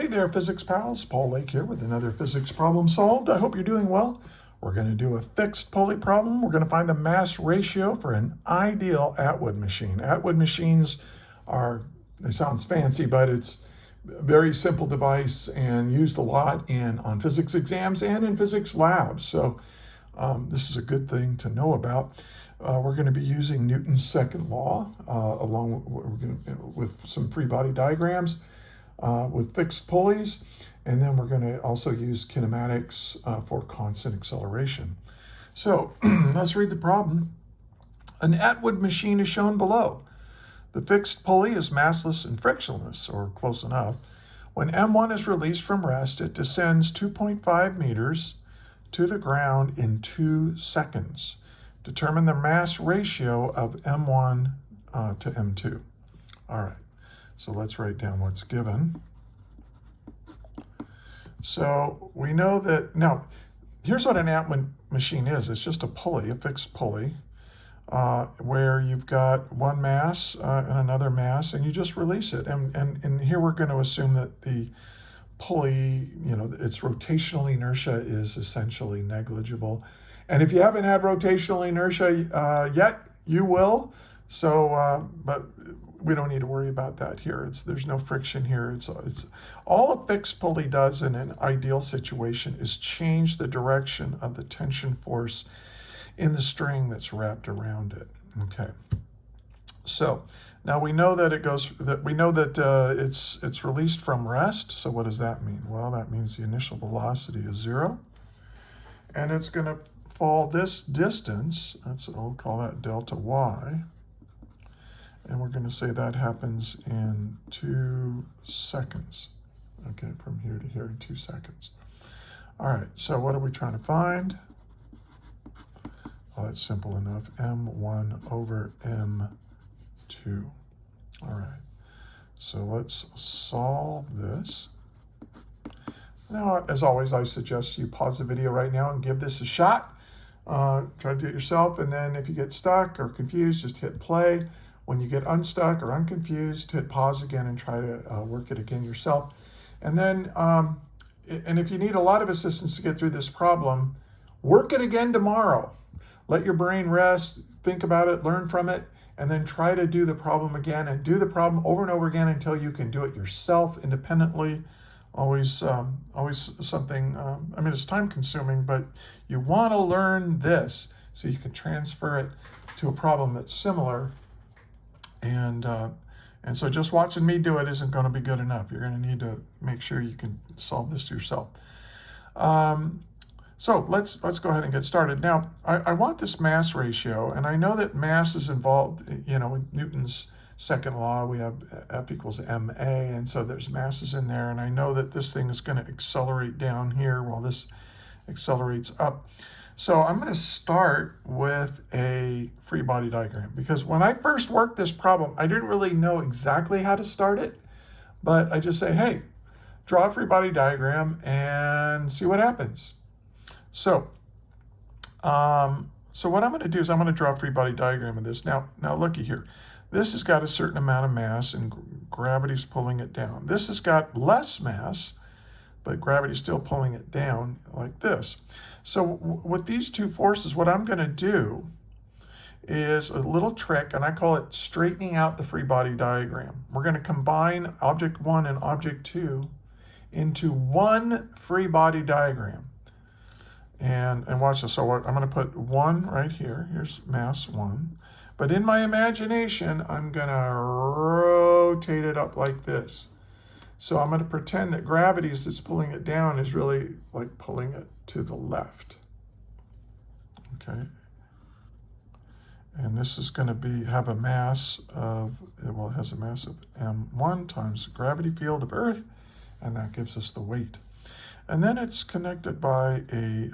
there, Physics Pals. Paul Lake here with another physics problem solved. I hope you're doing well. We're going to do a fixed pulley problem. We're going to find the mass ratio for an ideal Atwood machine. Atwood machines are, it sounds fancy, but it's a very simple device and used a lot on physics exams and in physics labs. So this is a good thing to know about. We're going to be using Newton's second law with some free body diagrams with fixed pulleys, and then we're going to also use kinematics for constant acceleration. So let's read the problem. An Atwood machine is shown below. The fixed pulley is massless and frictionless, or close enough. When M1 is released from rest, it descends 2.5 meters to the ground in 2 seconds. Determine the mass ratio of M1 to M2. All right, so let's write down what's given. So we know that, now, here's what an Atwood machine is. It's just a pulley, a fixed pulley, where you've got one mass and another mass, and you just release it. And here we're going to assume that the pulley, its rotational inertia is essentially negligible. And if you haven't had rotational inertia yet, you will. So, but we don't need to worry about that here. There's no friction here. It's all a fixed pulley does in an ideal situation is change the direction of the tension force in the string that's wrapped around it. Okay. So now we know that it's released from rest. So what does that mean? Well, that means the initial velocity is 0, and it's going to fall this distance. We'll call that delta y. And we're going to say that happens in 2 seconds. Okay, from here to here in 2 seconds. All right, so what are we trying to find? Well, that's simple enough. M1 over M2. All right, so let's solve this. Now, as always, I suggest you pause the video right now and give this a shot. Try to do it yourself, and then if you get stuck or confused, just hit play. When you get unstuck or unconfused, hit pause again and try to work it again yourself. And then, and if you need a lot of assistance to get through this problem, work it again tomorrow. Let your brain rest, think about it, learn from it, and then try to do the problem again and do the problem over and over again until you can do it yourself independently. Always something, I mean, it's time consuming, but you want to learn this so you can transfer it to a problem that's similar. And so just watching me do it isn't going to be good enough. You're going to need to make sure you can solve this to yourself. So let's go ahead and get started. Now, I want this mass ratio, and I know that mass is involved, in Newton's second law. We have F equals ma, and so there's masses in there, and I know that this thing is going to accelerate down here while this accelerates up. So I'm going to start with a free body diagram, because when I first worked this problem, I didn't really know exactly how to start it, but I just say, hey, draw a free body diagram and see what happens. So, so what I'm going to do is I'm going to draw a free body diagram of this. Now looky here. This has got a certain amount of mass and gravity's pulling it down. This has got less mass, but gravity's still pulling it down like this. So with these two forces, what I'm going to do is a little trick, and I call it straightening out the free body diagram. We're going to combine object 1 and object 2 into one free body diagram. And watch this. So I'm going to put 1 right here. Here's mass 1. But in my imagination, I'm going to rotate it up like this. So I'm going to pretend that gravity that's pulling it down is really like pulling it to the left. Okay. And this is going to have a mass of, well, it has a mass of m1 times the gravity field of Earth, and that gives us the weight. And then it's connected by a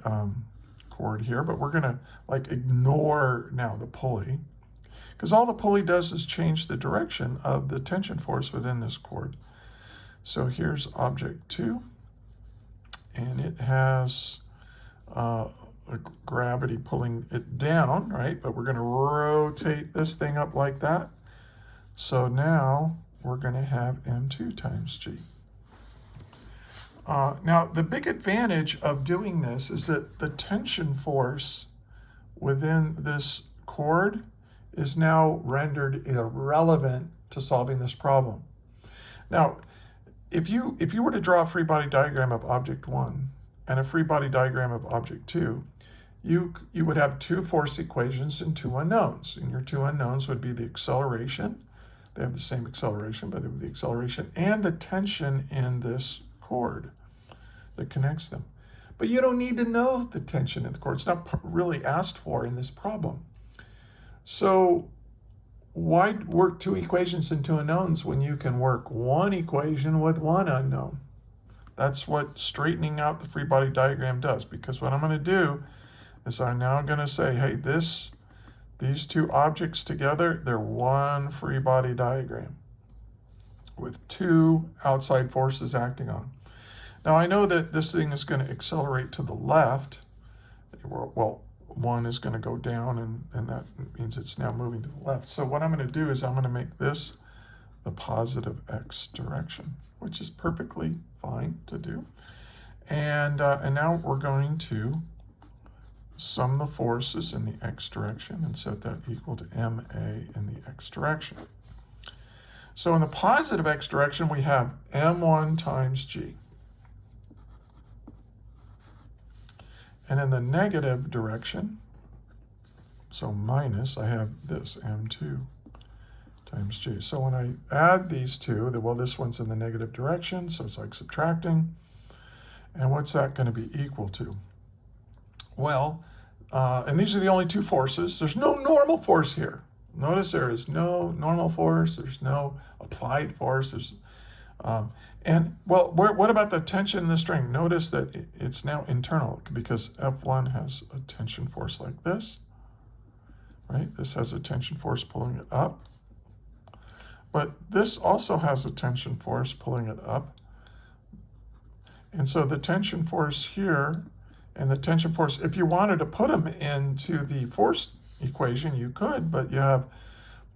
cord here, but we're going to ignore now the pulley, because all the pulley does is change the direction of the tension force within this cord. So here's object 2, and it has gravity pulling it down, right? But we're going to rotate this thing up like that. So now we're going to have m2 times g. Now, the big advantage of doing this is that the tension force within this cord is now rendered irrelevant to solving this problem. Now, if you were to draw a free body diagram of object 1 and a free body diagram of object 2, you would have two force equations and two unknowns. And your two unknowns would be the acceleration. They have the same acceleration, but it would be the acceleration and the tension in this cord that connects them. But you don't need to know the tension in the cord. It's not really asked for in this problem. So why work two equations and two unknowns when you can work one equation with one unknown? That's what straightening out the free body diagram does, because what I'm going to do is I'm now going to say, hey, these two objects together, they're one free body diagram with two outside forces acting on them. Now I know that this thing is going to accelerate to the left. Well, one is going to go down, and that means it's now moving to the left. So what I'm going to do is I'm going to make this the positive x direction, which is perfectly fine to do. And now we're going to sum the forces in the x direction and set that equal to ma in the x direction. So in the positive x direction, we have m1 times g. And in the negative direction, so minus, I have this m2 times g. So when I add these two, well, this one's in the negative direction, so it's like subtracting. And what's that going to be equal to? Well, and these are the only two forces. There's no normal force here. Notice there is no normal force. There's no applied force. And well, what about the tension in the string? Notice that it's now internal, because F1 has a tension force like this, right? This has a tension force pulling it up. But this also has a tension force pulling it up. And so the tension force here and the tension force, if you wanted to put them into the force equation, you could, but you have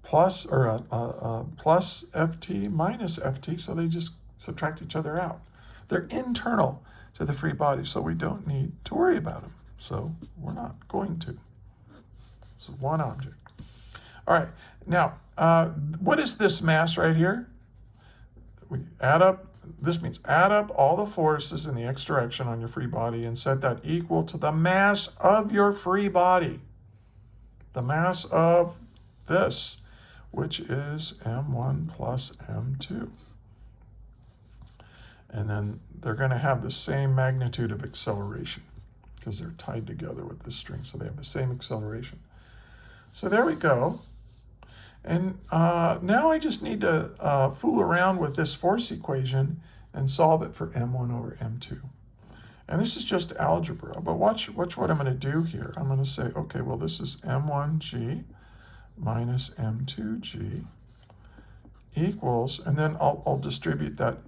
plus Ft minus Ft, so they just subtract each other out. They're internal to the free body, so we don't need to worry about them. So we're not going to. This is one object. All right, now, what is this mass right here? We add up, this means add up all the forces in the x direction on your free body and set that equal to the mass of your free body. The mass of this, which is m1 plus m2. And then they're going to have the same magnitude of acceleration because they're tied together with this string, so they have the same acceleration. So there we go. And now I just need to fool around with this force equation and solve it for m1 over m2. And this is just algebra, but watch what I'm going to do here. I'm going to say, okay, well, this is m1g minus m2g equals, and then I'll distribute that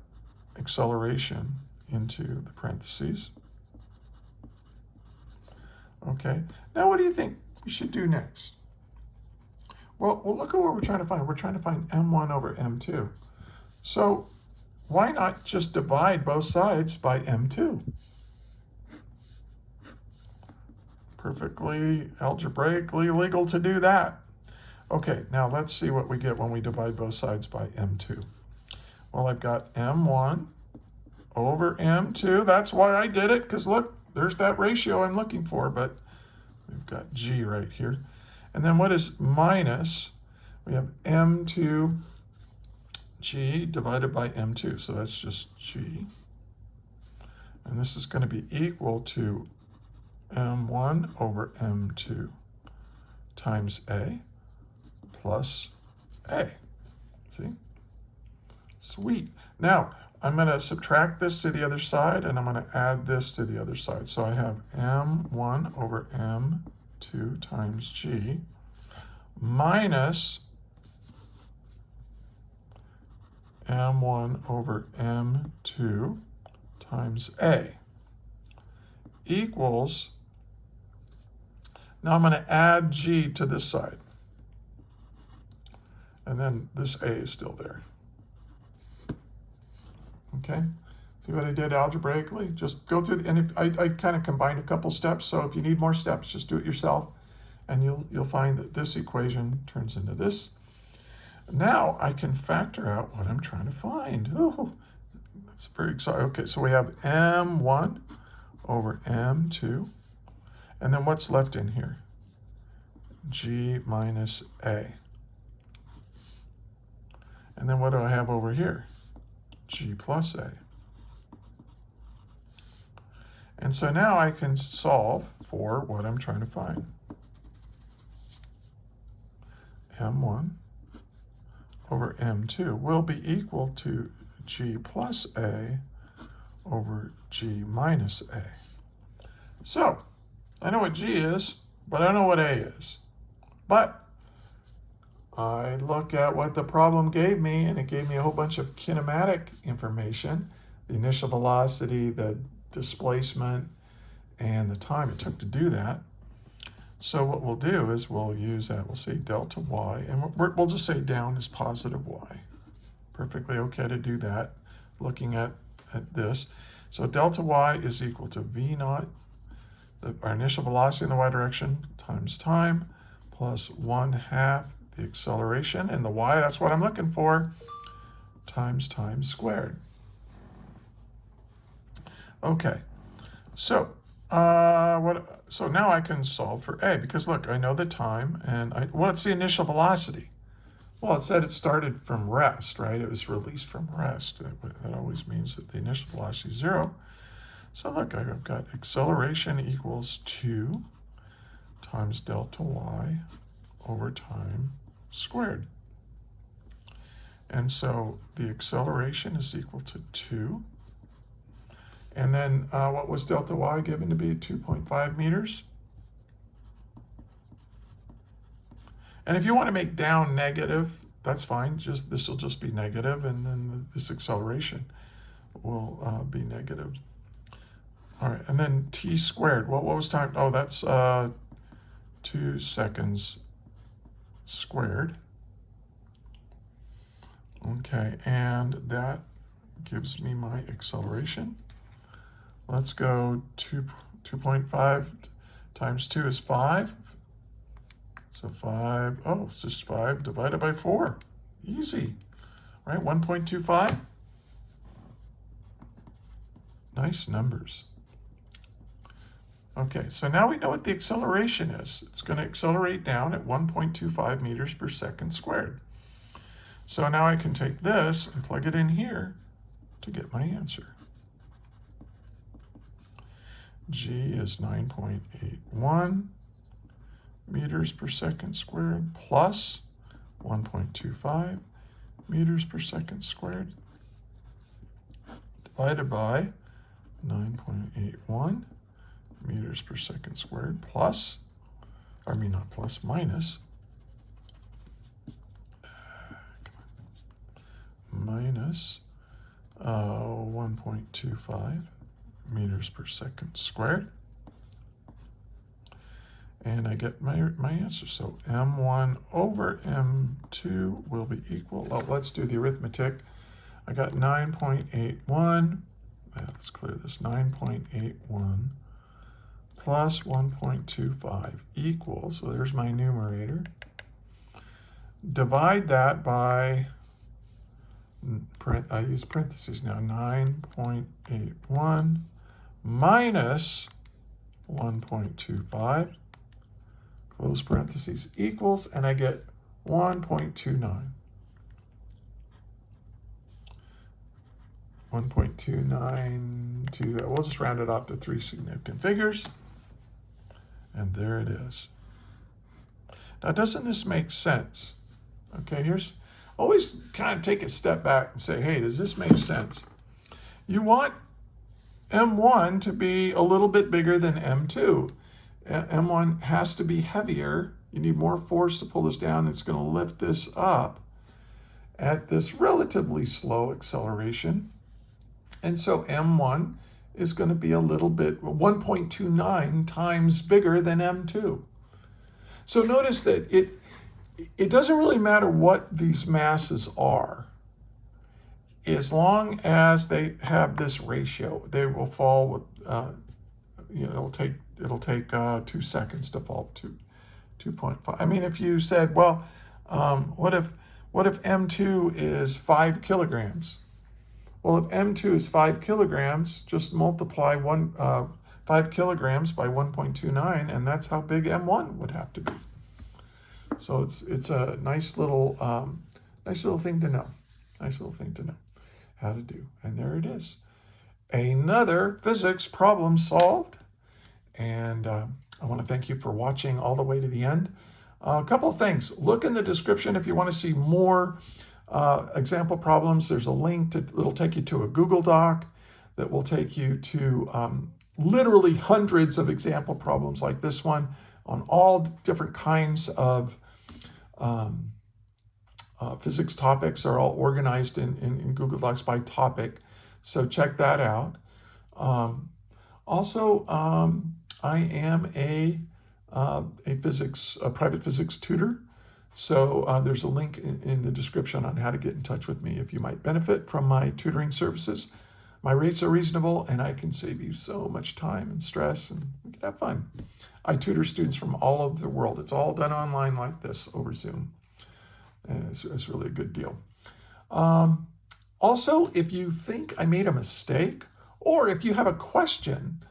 acceleration into the parentheses. Okay, now what do you think we should do next? Well, look at what we're trying to find. We're trying to find m1 over m2. So why not just divide both sides by m2? Perfectly algebraically legal to do that. Okay, now let's see what we get when we divide both sides by m2. Well, I've got m1 over m2. That's why I did it, because look, there's that ratio I'm looking for, but we've got g right here. And then what is minus? We have m2g divided by m2, so that's just g. And this is going to be equal to m1 over m2 times a plus a. See? Sweet. Now, I'm going to subtract this to the other side, and I'm going to add this to the other side. So I have m1 over m2 times g minus m1 over m2 times a equals, now I'm going to add g to this side. And then this a is still there. Okay, See what I did algebraically? Just go through, and if I kind of combined a couple steps, so if you need more steps, just do it yourself, and you'll find that this equation turns into this. Now I can factor out what I'm trying to find. Oh, that's very exciting. Okay, so we have m1 over m2, and then what's left in here? G minus a. And then what do I have over here? G plus a. And so now I can solve for what I'm trying to find. M1 over M2 will be equal to G plus A over G minus A. So, I know what G is, but I don't know what A is. But I look at what the problem gave me, and it gave me a whole bunch of kinematic information, the initial velocity, the displacement, and the time it took to do that. So what we'll do is we'll use that. We'll say delta y, and we'll just say down is positive y. Perfectly okay to do that, looking at this. So delta y is equal to v naught, our initial velocity in the y direction, times time, plus 1/2 the acceleration, and the y, that's what I'm looking for, times time squared. Okay, so so now I can solve for a, because look, I know the time, and what's the initial velocity? Well, it said it started from rest, right? It was released from rest. That always means that the initial velocity is 0. So look, I've got acceleration equals 2 times delta y over time squared. And so the acceleration is equal to 2. And then what was delta y given to be? 2.5 meters. And if you want to make down negative, that's fine. This will just be negative, and then this acceleration will be negative. All right, and then t squared. What was time? Oh, that's 2 seconds squared. Okay, and that gives me my acceleration. Let's go 2.5 times 2 is 5. So 5, oh, it's just 5 divided by 4. Easy, right? 1.25. Nice numbers. Okay, so now we know what the acceleration is. It's going to accelerate down at 1.25 meters per second squared. So now I can take this and plug it in here to get my answer. G is 9.81 meters per second squared plus 1.25 meters per second squared divided by 9.81 meters per second squared plus, not plus, minus 1.25 meters per second squared. And I get my answer. So m1 over m2 will be equal, let's do the arithmetic. I got 9.81, let's clear this, 9.81 plus 1.25 equals, so there's my numerator. Divide that by, I use parentheses now, 9.81 minus 1.25, close parentheses, equals, and I get 1.29. 1.292, we'll just round it off to 3 significant figures. And there it is. Now, doesn't this make sense? Okay, always kind of take a step back and say, hey, does this make sense? You want M1 to be a little bit bigger than M2. M1 has to be heavier. You need more force to pull this down. It's going to lift this up at this relatively slow acceleration. And so M1 is going to be a little bit, 1.29 times bigger than M2. So notice that it doesn't really matter what these masses are. as long as they have this ratio, they will fall with, it'll take 2 seconds to fall to 2.5. I mean, if you said, well, what if M2 is 5 kilograms? Well, if M2 is 5 kilograms, just multiply 5 kilograms by 1.29, and that's how big M1 would have to be. So it's a nice little thing to know. Nice little thing to know how to do. And there it is. Another physics problem solved. And I want to thank you for watching all the way to the end. A couple of things. Look in the description if you want to see more example problems. There's a link that'll take you to a Google Doc that will take you to literally hundreds of example problems like this one on all different kinds of physics topics. Are all organized in Google Docs by topic. So check that out. Also, I am a private physics tutor. So there's a link in the description on how to get in touch with me if you might benefit from my tutoring services. My rates are reasonable, and I can save you so much time and stress, and we can have fun. I tutor students from all over the world. It's all done online like this over Zoom. And it's really a good deal. Also, if you think I made a mistake, or if you have a question,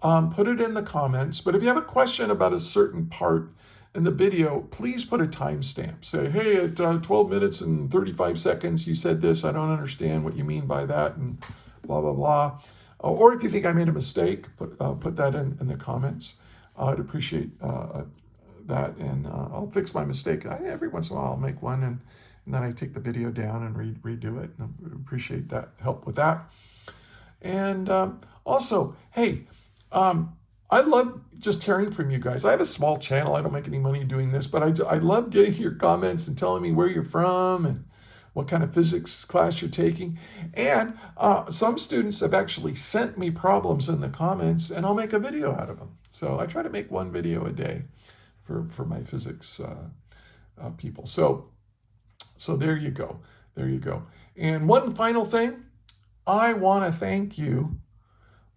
put it in the comments. But if you have a question about a certain part in the video, please put a timestamp. Say, hey, at 12 minutes and 35 seconds, you said this. I don't understand what you mean by that, and blah, blah, blah. Or if you think I made a mistake, put that in the comments. I'd appreciate that, and I'll fix my mistake. Every once in a while, I'll make one, and then I take the video down and redo it. And I appreciate that help with that. And also, hey, I love just hearing from you guys. I have a small channel. I don't make any money doing this, but I love getting your comments and telling me where you're from and what kind of physics class you're taking. And some students have actually sent me problems in the comments, and I'll make a video out of them. So I try to make one video a day for my physics people. So there you go. There you go. And one final thing, I want to thank you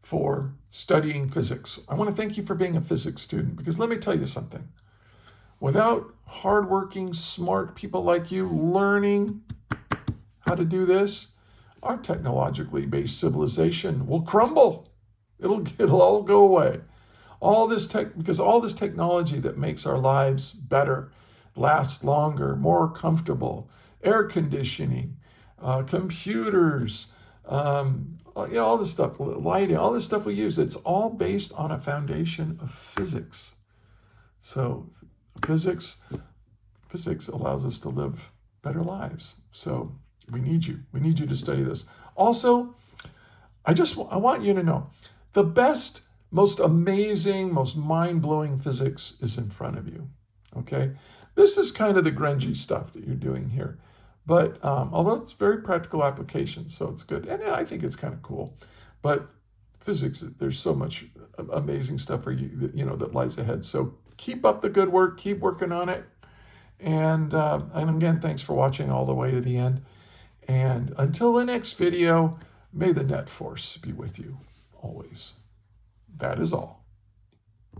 for studying physics. I want to thank you for being a physics student, because let me tell you something. Without hardworking, smart people like you learning how to do this, our technologically based civilization will crumble. It'll all go away. Because all this technology that makes our lives better, last longer, more comfortable, air conditioning, computers, all this stuff, lighting, all this stuff we use, it's all based on a foundation of physics. So physics allows us to live better lives. So we need you. We need you to study this. Also, I want you to know, the best, most amazing, most mind-blowing physics is in front of you, okay? This is kind of the grungy stuff that you're doing here. But although it's very practical application, so it's good. And I think it's kind of cool. But physics, there's so much amazing stuff for you, that lies ahead. So keep up the good work. Keep working on it. And again, thanks for watching all the way to the end. And until the next video, may the net force be with you always. That is all.